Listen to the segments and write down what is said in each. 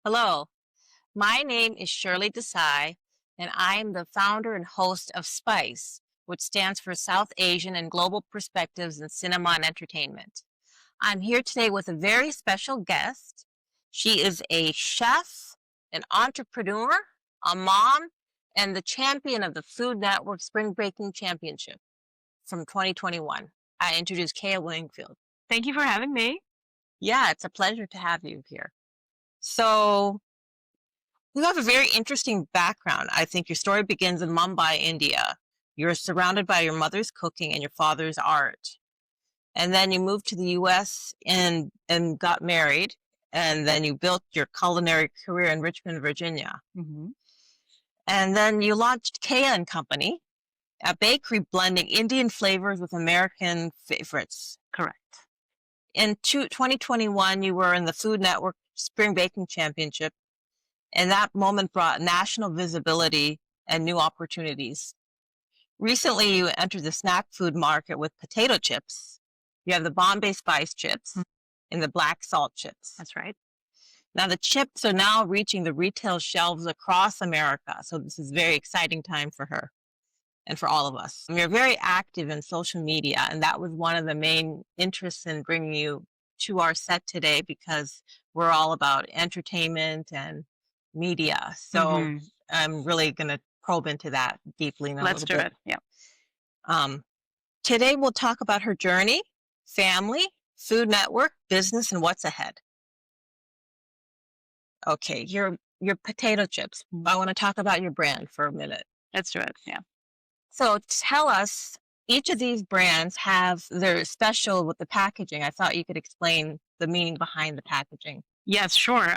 Hello, my name is Shirley Desai, and I'm the founder and host of SPICE, which stands for South Asian and Global Perspectives in Cinema and Entertainment. I'm here today with a very special guest. She is a chef, an entrepreneur, a mom, and the champion of the Food Network Spring Baking Championship from 2021. I introduce Keya Wingfield. Thank you for having me. Yeah, it's a pleasure to have you here. So, you have a very interesting background. I think your story begins in Mumbai, India. You're surrounded by your mother's cooking and your father's art. And then you moved to the US and got married. And then you built your culinary career in Richmond, Virginia. hmm And then you launched Keya and Company, a bakery blending Indian flavors with American favorites. Correct. In 2021, you were in the Food Network Spring Baking Championship, and that moment brought national visibility and new opportunities. Recently, you entered the snack food market with potato chips. You have the Bombay spice chips Mm, and the black salt chips. That's right. Now, the chips are now reaching the retail shelves across America. So this is a very exciting time for her and for all of us. You're very active in social media, and that was one of the main interests in bringing you to our set today because we're all about entertainment and media. So hmm I'm really going to probe into that deeply in a Let's little do bit. it. Yeah. Um, Today, we'll talk about her journey, family, Food Network, business, and what's ahead. Okay, your potato chips. I want to talk about your brand for a minute. Let's do it. Yeah. So tell us, each of these brands have their special with the packaging. I thought you could explain the meaning behind the packaging. Yes, sure.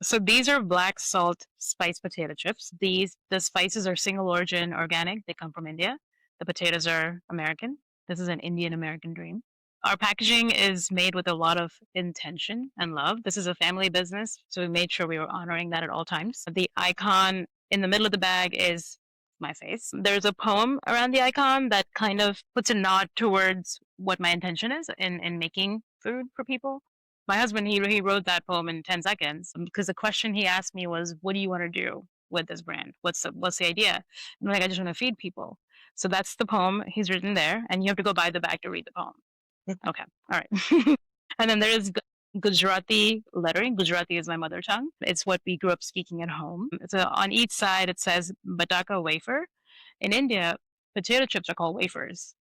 So these are black salt spice potato chips. The spices are single origin organic. They come from India. The potatoes are American. This is an Indian American dream. Our packaging is made with a lot of intention and love. This is a family business, so we made sure we were honoring that at all times. The icon in the middle of the bag is my face. There's a poem around the icon that kind of puts a nod towards what my intention is in making food for people. My husband, he wrote that poem in 10 seconds because the question he asked me was, what do you want to do with this brand? What's the idea? I'm like, I just want to feed people. So that's the poem he's written there, and you have to go buy the bag to read the poem. Okay. All right. And then there is Gujarati lettering. Gujarati is my mother tongue. It's what we grew up speaking at home. So on each side, it says bataka wafer. In India, potato chips are called wafers.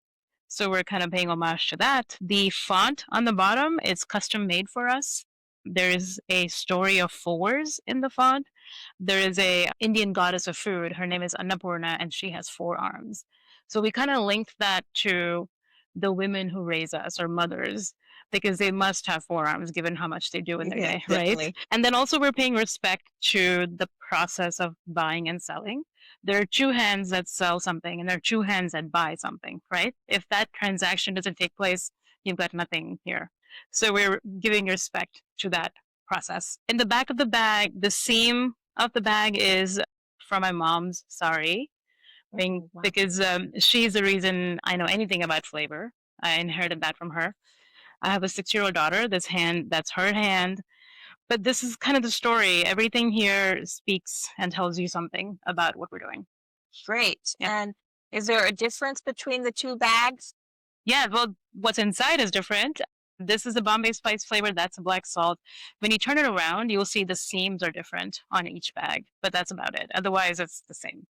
So we're kind of paying homage to that. The font on the bottom is custom made for us. There's a story of fours in the font. There is a Indian goddess of food. Her name is Annapurna, and she has four arms. So we kind of linked that to the women who raise us, or mothers, because they must have four arms given how much they do in their Yeah, day, right? definitely. And then also we're paying respect to the process of buying and selling. There are two hands that sell something and there are two hands that buy something, right? If that transaction doesn't take place, you've got nothing here. So we're giving respect to that process. In the back of the bag, the seam of the bag is from my mom's sari, Oh, wow. because she's the reason I know anything about flavor. I inherited that from her. I have a 6-year-old daughter. This hand, that's her hand. But this is kind of the story. Everything here speaks and tells you something about what we're doing. Great. Yeah. And is there a difference between the two bags? Yeah. Well, what's inside is different. This is a Bombay spice flavor. That's a black salt. When you turn it around, you'll see the seams are different on each bag, but that's about it. Otherwise, it's the same.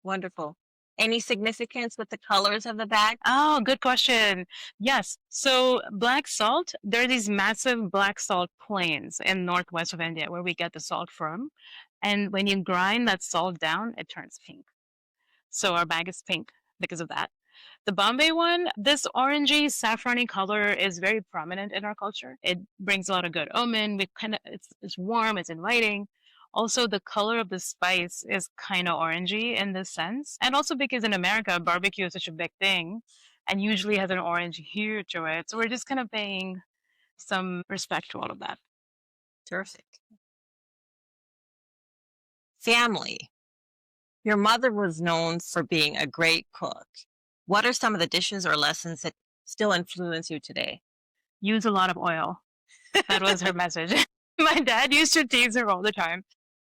Wonderful. Any significance with the colors of the bag? Oh, good question. Yes. So black salt, there are these massive black salt plains in northwest of India where we get the salt from. And when you grind that salt down, it turns pink. So our bag is pink because of that. The Bombay one, this orangey saffrony color is very prominent in our culture. It brings a lot of good omen. We kind of it's warm, it's inviting. Also, the color of the spice is kind of orangey in this sense. And also because in America, barbecue is such a big thing and usually has an orange hue to it. So we're just kind of paying some respect to all of that. Terrific. Family. Your mother was known for being a great cook. What are some of the dishes or lessons that still influence you today? Use a lot of oil. That was her message. My dad used to tease her all the time.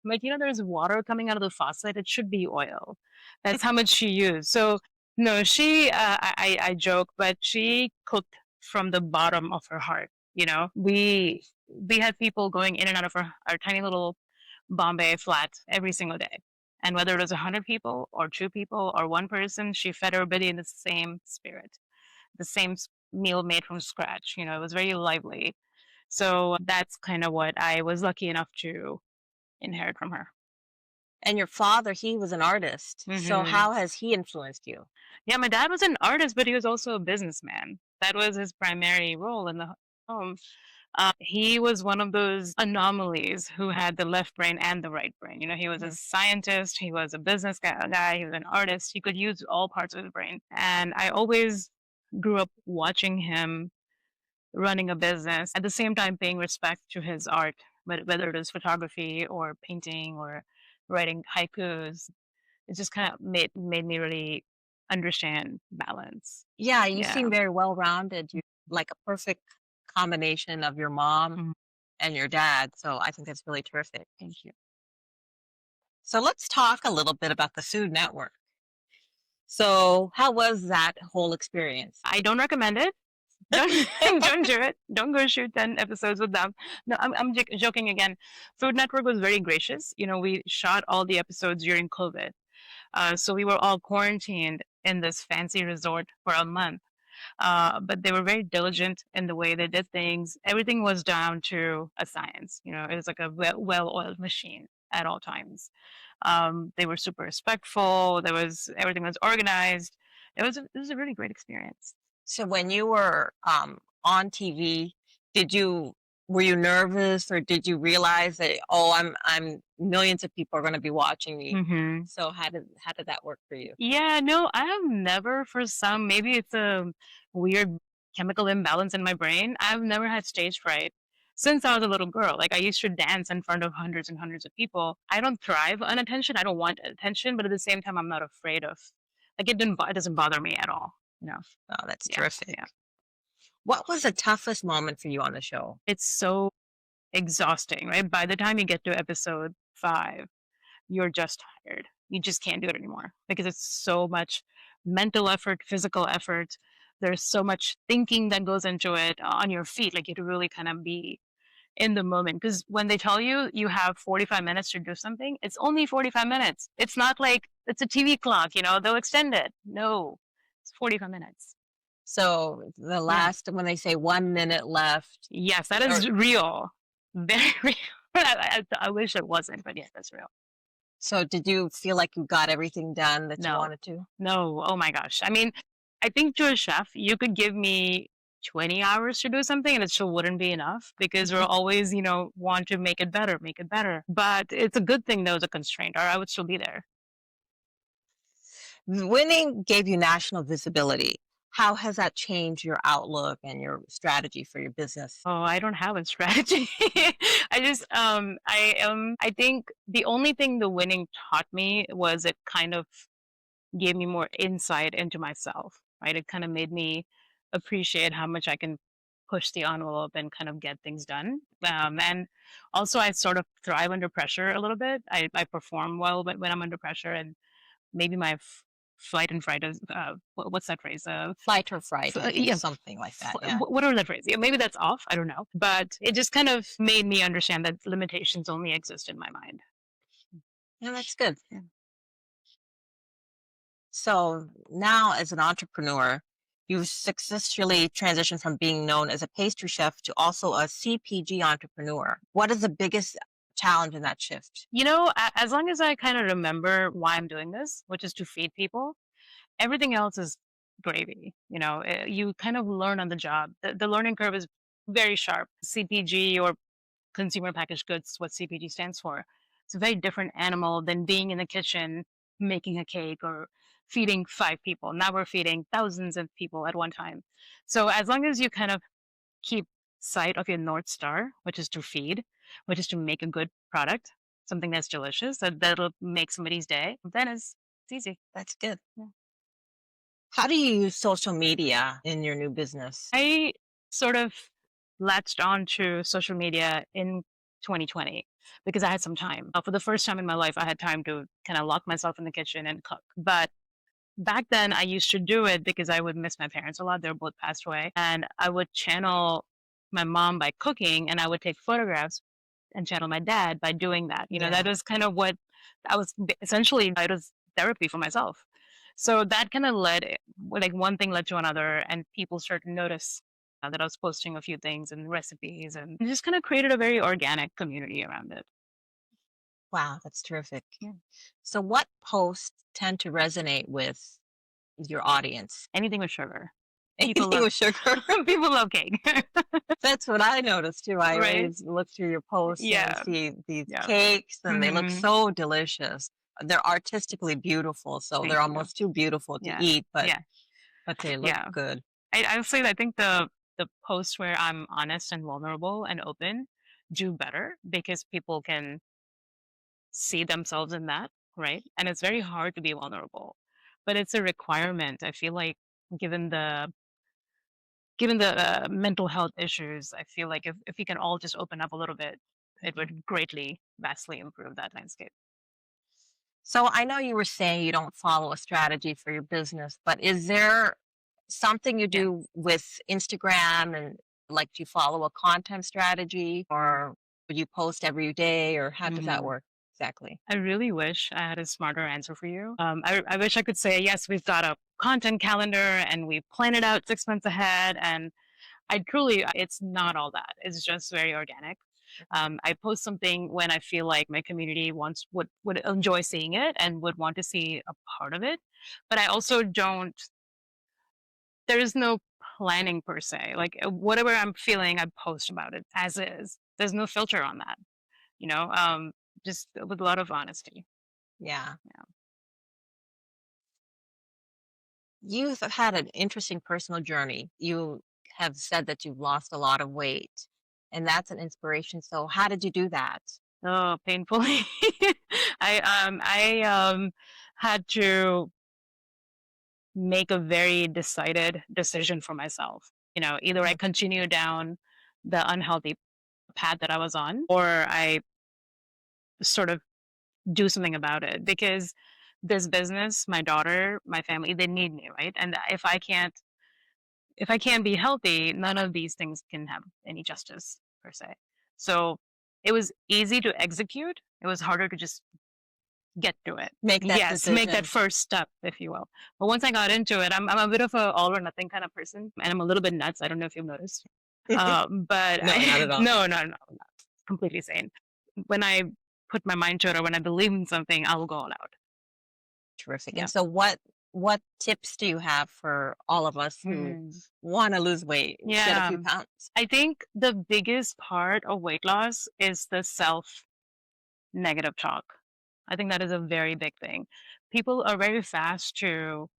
Like, there's water coming out of the faucet. It should be oil. That's how much she used. So no, I joke, but she cooked from the bottom of her heart. We had people going in and out of our tiny little Bombay flat every single day. And whether it was 100 people or 2 people or one person, she fed everybody in the same spirit, the same meal made from scratch. It was very lively. So that's kind of what I was lucky enough to inherit from her. And your father, he was an artist. So Hmm. how has he influenced you? Yeah, my dad was an artist, but he was also a businessman. That was his primary role in the home. He was one of those anomalies who had the left brain and the right brain. He was a Mhm. scientist, he was a business guy, he was an artist. He could use all parts of his brain. And I always grew up watching him running a business, at the same time paying respect to his art, whether it is photography or painting or writing haikus. It just kind of made me really understand balance. Yeah, you Yeah. seem very well-rounded. You like a perfect combination of your mom Mhm. and your dad, so I think that's really terrific. Thank you. So let's talk a little bit about the Food Network. So how was that whole experience? I don't recommend it. Don't don't do it. Don't go shoot 10 episodes with them. No, I'm joking again. Food Network was very gracious. We shot all the episodes during COVID. So we were all quarantined in this fancy resort for a month. But they were very diligent in the way they did things. Everything was down to a science. It was like a well-oiled machine at all times. They were super respectful. Everything was organized. It was a really great experience. So when you were, on TV, did you were you nervous or did you realize that, "Oh, I'm millions of people are gonna be watching me." Hmm. So how did that work for you? Yeah, no, I have never, for some, maybe it's a weird chemical imbalance in my brain. I've never had stage fright since I was a little girl. Like, I used to dance in front of hundreds and hundreds of people. I don't thrive on attention. I don't want attention, but at the same time, I'm not afraid of. Like, it doesn't bother me at all. You know? Oh, that's Yeah, terrific. yeah. What was the toughest moment for you on the show? It's so exhausting, right? By the time you get to episode 5, you're just tired. You just can't do it anymore because it's so much mental effort, physical effort. There's so much thinking that goes into it on your feet. Like, you have to really kind of be in the moment. Because when they tell you you have 45 minutes to do something, it's only 45 minutes. It's not like it's a TV clock, they'll extend it. No, it's 45 minutes. So the Yeah. last when they say 1 minute left Yes, that or is real. Very real. I wish it wasn't, but yeah, that's real. so did you feel like you got everything done that you No. wanted to? No, oh my gosh. I mean, I think to a chef, you could give me 20 hours to do something and it still wouldn't be enough because we're always, want to make it better, make it better. But it's a good thing, though, as a constraint, or I would still be there. Winning gave you national visibility. How has that changed your outlook and your strategy for your business? Oh, I don't have a strategy. I think the only thing the winning taught me was it kind of gave me more insight into myself, right? It kind of made me appreciate how much I can push the envelope and kind of get things done. And also, I sort of thrive under pressure a little bit. I perform well when I'm under pressure, and maybe my flight and fright is what's that phrase? Flight or fright, I think Yeah, something like that. Yeah. whatever that phrase. Yeah, maybe that's off. I don't know, but it just kind of made me understand that limitations only exist in my mind. Yeah, that's good. Yeah. So now as an entrepreneur, you've successfully transitioned from being known as a pastry chef to also a CPG entrepreneur. What is the biggest challenge in that shift? As long as I kind of remember why I'm doing this, which is to feed people, everything else is gravy. You kind of learn on the job. The learning curve is very sharp. CPG, or consumer packaged goods, what CPG stands for. It's a very different animal than being in the kitchen making a cake or feeding 5 people. Now we're feeding thousands of people at one time. So as long as you kind of keep sight of your North Star, which is to feed, which is to make a good product, something that's delicious, that'll make somebody's day, then it's easy. That's good. Yeah. How do you use social media in your new business? I sort of latched onto social media in 2020 because I had some time. For the first time in my life, I had time to kind of lock myself in the kitchen and cook. But back then, I used to do it because I would miss my parents a lot. They're both passed away. And I would channel my mom by cooking, and I would take photographs and channel my dad by doing that. That Yeah. was kind of what I was essentially, it was therapy for myself. So that kind of like one thing led to another, and people started to notice that I was posting a few things and recipes, and it just kind of created a very organic community around it. Wow, that's terrific. Yeah. So what posts tend to resonate with your audience? Anything with sugar. People Anything love with sugar? people love cake. That's what I noticed too. I Right? always look through your posts and Yeah. see these Yeah. cakes and they look Hmm. so delicious. They're artistically beautiful, so they're Thank you. almost too beautiful to Yeah. eat, but Yeah. they look Yeah. good. I would say that I think the posts where I'm honest and vulnerable and open do better because people can see themselves in that, right? And it's very hard to be vulnerable, but it's a requirement. I feel like given the given the mental health issues, I feel like if we can all just open up a little bit, it Mhm. would greatly, vastly improve that landscape. So I know you were saying you don't follow a strategy for your business, but is there something you Yeah. do with Instagram and like do you follow a content strategy or would you post every day or how does that Hmm. work exactly? I really wish I had a smarter answer for you. I wish I could say, yes, we've got a content calendar and we plan it out 6 months ahead. And I truly, it's not all that. It's just very organic. Mhm. I post something when I feel like my community would enjoy seeing it and would want to see a part of it. But I also don't. There is no planning per se. Like whatever I'm feeling, I post about it as is. There's no filter on that. You know, just with a lot of honesty. Yeah. Yeah. You've had an interesting personal journey. You have said that you've lost a lot of weight and that's an inspiration. So how did you do that? Oh, painfully. I had to make a very decided decision for myself. Either I Mhm. continue down the unhealthy path that I was on, or I sort of do something about it because this business, my daughter, my family, they need me, right? And if I can't be healthy, none of these things can have any justice per se. So it was easy to execute. It was harder to just get to it. Make that Yes, make that decision. first step, if you will. But once I got into it, I'm a bit of a all or nothing kind of person, and I'm a little bit nuts. I don't know if you've noticed, but No, not at all. no, no, no, not completely sane. When I put my mind to it, or when I believe in something, I will go all out. Terrific. Yeah. And so what tips do you have for all of us who Mm. want to lose weight, shed a Yeah. few pounds? I think the biggest part of weight loss is the self negative talk. I think that is a very big thing. People are very fast to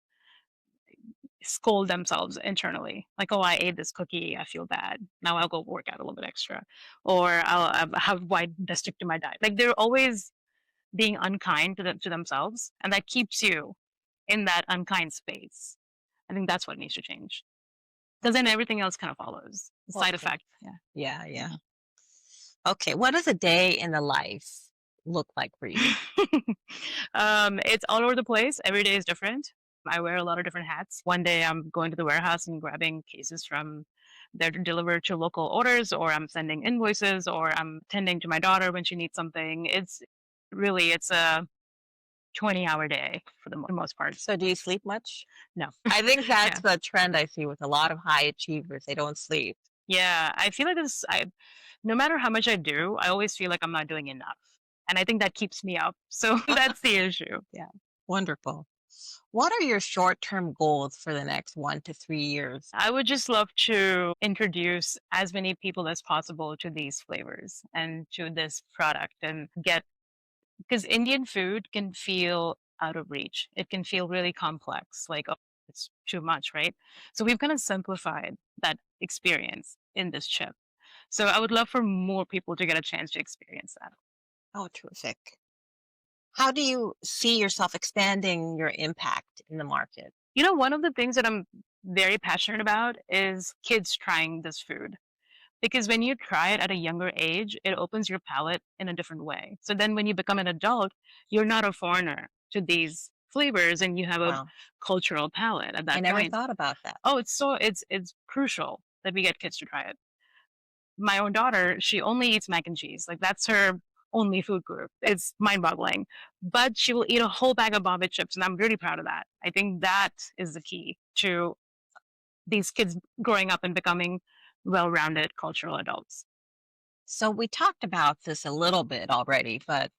scold themselves internally. Like, oh, I ate this cookie. I feel bad. Now I'll go work out a little bit extra. Or why did I stick to my diet? Like they're always being unkind to themselves. And that keeps you in that unkind space. I think that's what needs to change. Because then everything else kind of follows. The side Okay. effect. Yeah. Yeah, yeah. Okay. What does a day in the life look like for you? It's all over the place. Every day is different. I wear a lot of different hats. One day I'm going to the warehouse and grabbing cases from there to deliver to local orders, or I'm sending invoices, or I'm tending to my daughter when she needs something. It's a 20-hour day for the most part. So do you sleep much? No. I think that's Yeah. the trend I see with a lot of high achievers. They don't sleep. Yeah. I feel like no matter how much I do, I always feel like I'm not doing enough. And I think that keeps me up. So that's the issue. Yeah. Wonderful. What are your short-term goals for the next 1 to 3 years? I would just love to introduce as many people as possible to these flavors and to this product and get because Indian food can feel out of reach. It can feel really complex, like, oh, it's too much, right? So we've kind of simplified that experience in this chip. So I would love for more people to get a chance to experience that. Oh, terrific. How do you see yourself expanding your impact in the market? One of the things that I'm very passionate about is kids trying this food. Because when you try it at a younger age, it opens your palate in a different way. So then when you become an adult, you're not a foreigner to these flavors and you have a Wow. cultural palate at I that never point. thought about that. Oh, it's crucial that we get kids to try it. My own daughter, she only eats mac and cheese. Like that's her only food group. It's mind-boggling. But she will eat a whole bag of Bombay chips, and I'm really proud of that. I think that is the key to these kids growing up and becoming well-rounded cultural adults. So we talked about this a little bit already, but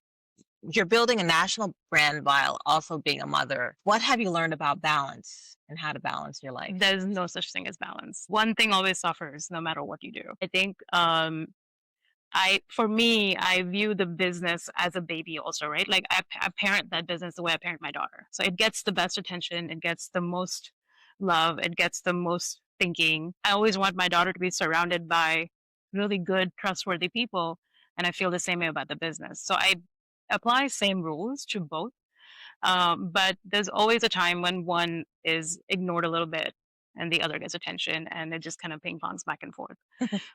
you're building a national brand while also being a mother. What have you learned about balance and how to balance your life? There's no such thing as balance. One thing always suffers no matter what you do. I think for me, I view the business as a baby also, right? Like I parent that business the way I parent my daughter. So it gets the best attention, it gets the most love, it gets the most thinking. I always want my daughter to be surrounded by really good, trustworthy people. And I feel the same way about the business. So I apply same rules to both. But there's always a time when one is ignored a little bit and the other gets attention and it just kind of ping pongs back and forth.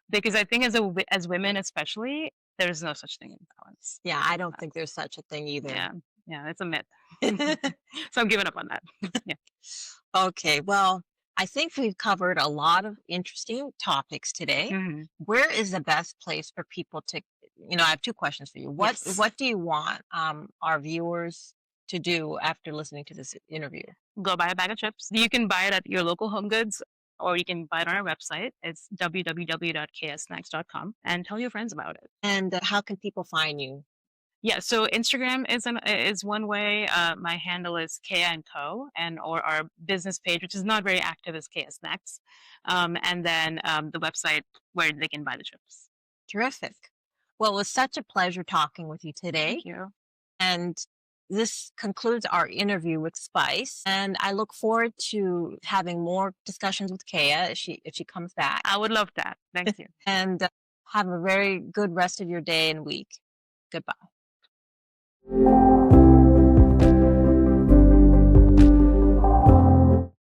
Because I think as women especially, there's no such thing in balance. Yeah, I don't think there's such a thing either. Yeah. Yeah, it's a myth. So I'm giving up on that. Yeah. Okay, well, I think we've covered a lot of interesting topics today. Mhm. Where is the best place for people to, I have two questions for you. What Yes. what do you want our viewers to do after listening to this interview? Go buy a bag of chips. You can buy it at your local Home Goods or you can buy it on our website. It's www.ksnacks.com and tell your friends about it. And how can people find you? Yeah, so Instagram is one way. My handle is Keya and Co. and or our business page, which is not very active, is Keya Snacks, and then the website where they can buy the chips. Terrific. Well, it was such a pleasure talking with you today. Thank you. And this concludes our interview with Spice. And I look forward to having more discussions with Kaya if she comes back. I would love that. Thank you. And have a very good rest of your day and week. Goodbye.